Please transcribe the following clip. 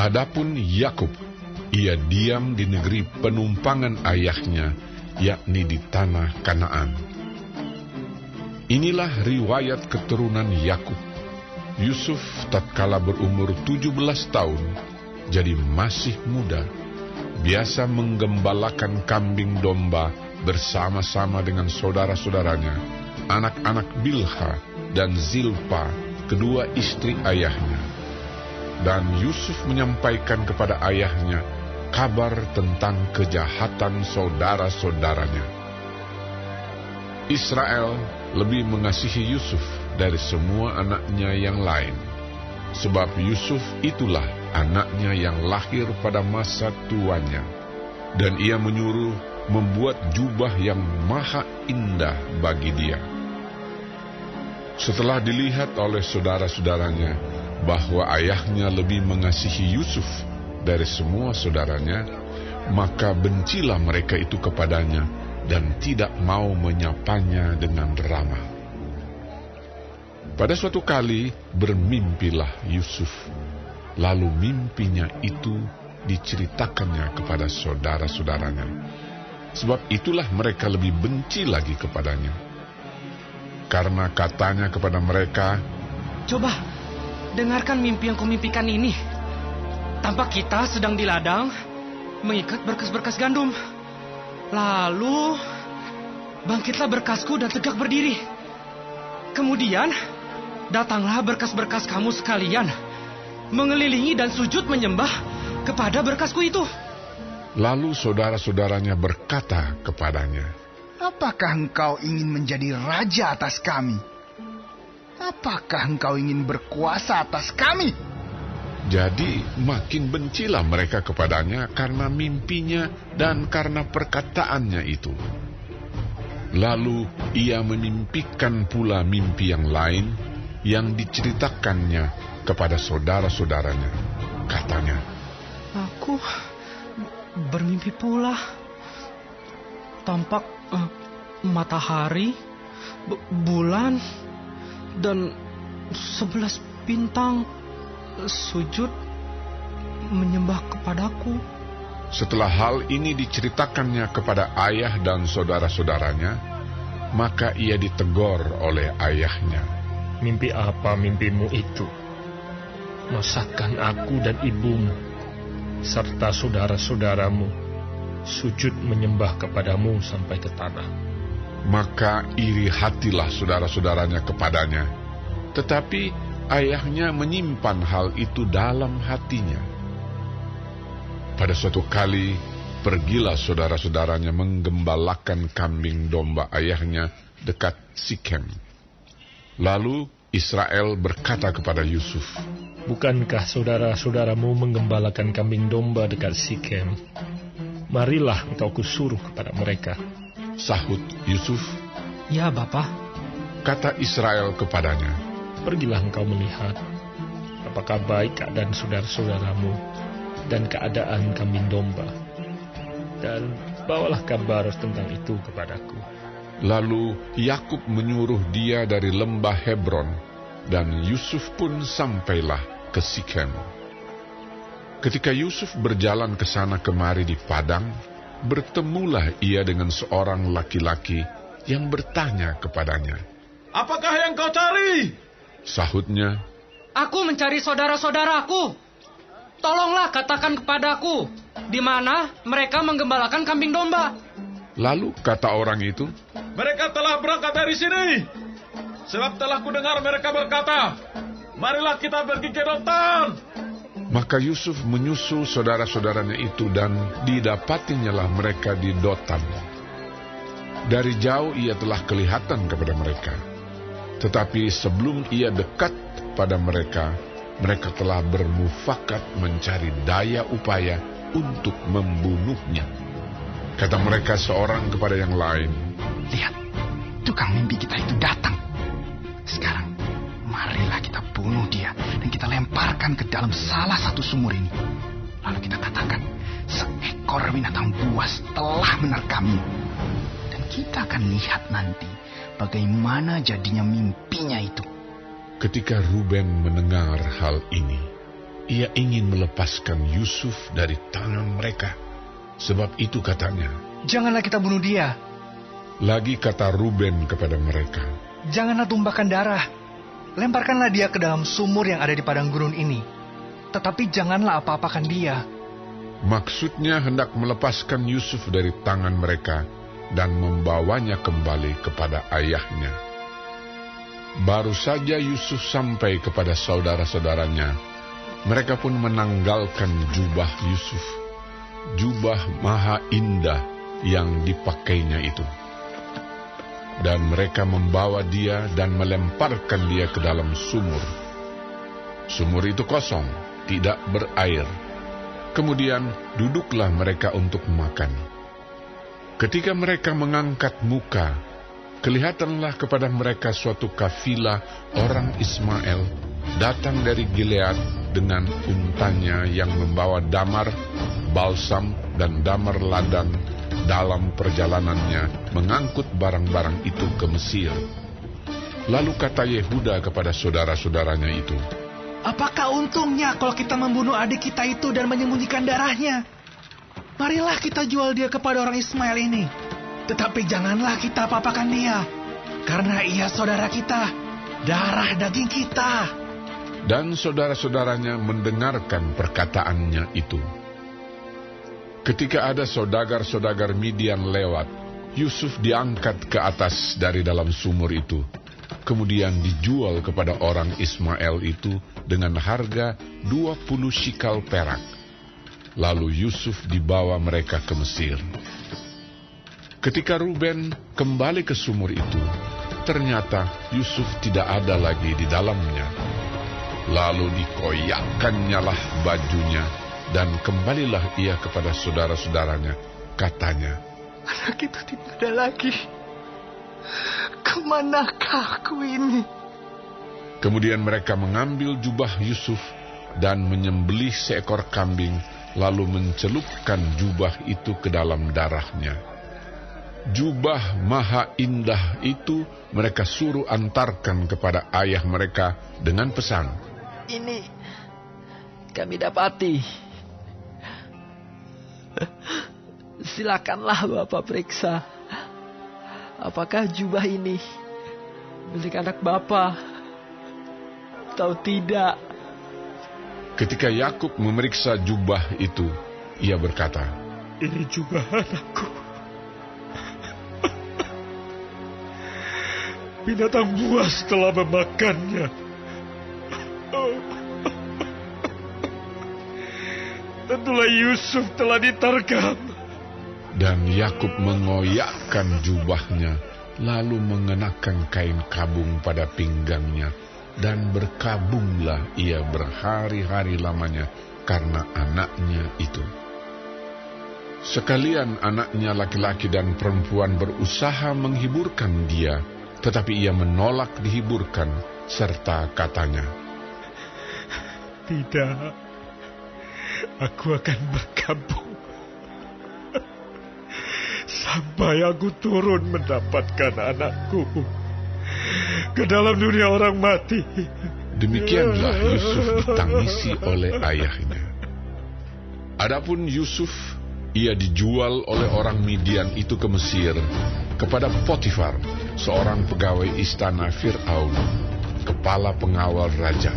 Adapun Yakub, ia diam di negeri penumpangan ayahnya, yakni di tanah Kanaan. Inilah riwayat keturunan Yakub. Yusuf tatkala berumur 17 tahun, jadi masih muda, biasa menggembalakan kambing domba bersama-sama dengan saudara-saudaranya, anak-anak Bilha dan Zilpa, kedua istri ayahnya. Dan Yusuf menyampaikan kepada ayahnya kabar tentang kejahatan saudara-saudaranya. Israel lebih mengasihi Yusuf dari semua anaknya yang lain, sebab Yusuf itulah anaknya yang lahir pada masa tuanya, dan ia menyuruh membuat jubah yang maha indah bagi dia. Setelah dilihat oleh saudara-saudaranya bahwa ayahnya lebih mengasihi Yusuf dari semua saudaranya, maka bencilah mereka itu kepadanya dan tidak mau menyapanya dengan ramah. Pada suatu kali bermimpilah Yusuf, lalu mimpinya itu diceritakannya kepada saudara-saudaranya, sebab itulah mereka lebih benci lagi kepadanya. Karena katanya kepada mereka, "Coba, dengarkan mimpi yang kumimpikan ini. Tampak kita sedang di ladang, mengikat berkas-berkas gandum. Lalu, bangkitlah berkasku dan tegak berdiri. Kemudian, datanglah berkas-berkas kamu sekalian, mengelilingi dan sujud menyembah kepada berkasku itu." Lalu saudara-saudaranya berkata kepadanya, "Apakah engkau ingin menjadi raja atas kami? Apakah engkau ingin berkuasa atas kami?" Jadi makin bencilah mereka kepadanya karena mimpinya dan karena perkataannya itu. Lalu ia memimpikan pula mimpi yang lain yang diceritakannya kepada saudara-saudaranya. Katanya, "Aku bermimpi pula. Tampak matahari, bulan, dan 11 bintang sujud menyembah kepadaku." Setelah hal ini diceritakannya kepada ayah dan saudara-saudaranya, maka ia ditegur oleh ayahnya. "Mimpi apa mimpimu itu? Masakan aku dan ibumu, serta saudara-saudaramu, sujud menyembah kepadamu sampai ke tanah?" Maka iri hatilah saudara-saudaranya kepadanya, tetapi ayahnya menyimpan hal itu dalam hatinya. Pada suatu kali, pergilah saudara-saudaranya menggembalakan kambing domba ayahnya dekat Sikem. Lalu Israel berkata kepada Yusuf, "Bukankah saudara-saudaramu menggembalakan kambing domba dekat Sikem? Marilah engkau kusuruh kepada mereka." Sahut Yusuf, "Ya, Bapa." Kata Israel kepadanya, "Pergilah engkau melihat apakah baik keadaan saudara-saudaramu dan keadaan kambing domba, dan bawalah kabar tentang itu kepadaku." Lalu Yakub menyuruh dia dari lembah Hebron, dan Yusuf pun sampailah ke Sikem. Ketika Yusuf berjalan ke sana kemari di padang, bertemulah ia dengan seorang laki-laki yang bertanya kepadanya. "Apakah yang kau cari?" Sahutnya, "Aku mencari saudara-saudaraku. Tolonglah katakan kepadaku, di mana mereka menggembalakan kambing domba." Lalu kata orang itu, "Mereka telah berangkat dari sini. Sebab telah kudengar mereka berkata, 'Marilah kita pergi ke Dotan.'" Maka Yusuf menyusul saudara-saudaranya itu dan didapatinyalah mereka di Dotan. Dari jauh ia telah kelihatan kepada mereka. Tetapi sebelum ia dekat pada mereka, mereka telah bermufakat mencari daya upaya untuk membunuhnya. Kata mereka seorang kepada yang lain, "Lihat, tukang mimpi kita itu datang. Sekarang, marilah kita bunuh dia dan kita lemparkan ke dalam salah satu sumur ini. Lalu kita katakan, seekor binatang buas telah menerkamnya. Dan kita akan lihat nanti bagaimana jadinya mimpinya itu." Ketika Ruben mendengar hal ini, ia ingin melepaskan Yusuf dari tangan mereka. Sebab itu katanya, "Janganlah kita bunuh dia." Lagi kata Ruben kepada mereka, "Janganlah tumpahkan darah. Lemparkanlah dia ke dalam sumur yang ada di padang gurun ini. Tetapi janganlah apa-apakan dia." Maksudnya hendak melepaskan Yusuf dari tangan mereka dan membawanya kembali kepada ayahnya. Baru saja Yusuf sampai kepada saudara-saudaranya, mereka pun menanggalkan jubah Yusuf, jubah maha indah yang dipakainya itu. Dan mereka membawa dia dan melemparkan dia ke dalam sumur. Sumur itu kosong, tidak berair. Kemudian duduklah mereka untuk makan. Ketika mereka mengangkat muka, kelihatanlah kepada mereka suatu kafilah orang Ismail datang dari Gilead dengan untanya yang membawa damar, balsam, dan damar ladang dalam perjalanannya mengangkut barang-barang itu ke Mesir. Lalu kata Yehuda kepada saudara-saudaranya itu, "Apakah untungnya kalau kita membunuh adik kita itu dan menyembunyikan darahnya? Marilah kita jual dia kepada orang Ismail ini. Tetapi janganlah kita apa-apakan dia, karena ia saudara kita, darah daging kita." Dan saudara-saudaranya mendengarkan perkataannya itu. Ketika ada saudagar-saudagar Midian lewat, Yusuf diangkat ke atas dari dalam sumur itu, kemudian dijual kepada orang Ismail itu dengan harga 20 shikal perak. Lalu Yusuf dibawa mereka ke Mesir. Ketika Ruben kembali ke sumur itu, ternyata Yusuf tidak ada lagi di dalamnya. Lalu dikoyakkannyalah lah bajunya, dan kembalilah ia kepada saudara-saudaranya. Katanya, "Anak itu tidak ada lagi. Kemanakah aku ini?" Kemudian mereka mengambil jubah Yusuf dan menyembelih seekor kambing, lalu mencelupkan jubah itu ke dalam darahnya. Jubah maha indah itu mereka suruh antarkan kepada ayah mereka dengan pesan, "Ini kami dapati. Silakanlah Bapak periksa. Apakah jubah ini milik anak Bapak atau tidak?" Ketika Yakub memeriksa jubah itu, ia berkata, "Ini jubah anakku. Binatang buas telah memakannya. Tentulah Yusuf telah diterkam." Dan Yakub mengoyakkan jubahnya, lalu mengenakan kain kabung pada pinggangnya, dan berkabunglah ia berhari-hari lamanya karena anaknya itu. Sekalian anaknya laki-laki dan perempuan berusaha menghiburkan dia, tetapi ia menolak dihiburkan, serta katanya, "Tidak, aku akan berkabung sampai aku turun mendapatkan anakku ke dalam dunia orang mati." Demikianlah Yusuf ditangisi oleh ayahnya. Adapun Yusuf, ia dijual oleh orang Midian itu ke Mesir, kepada Potifar, seorang pegawai istana Fir'aun, kepala pengawal raja.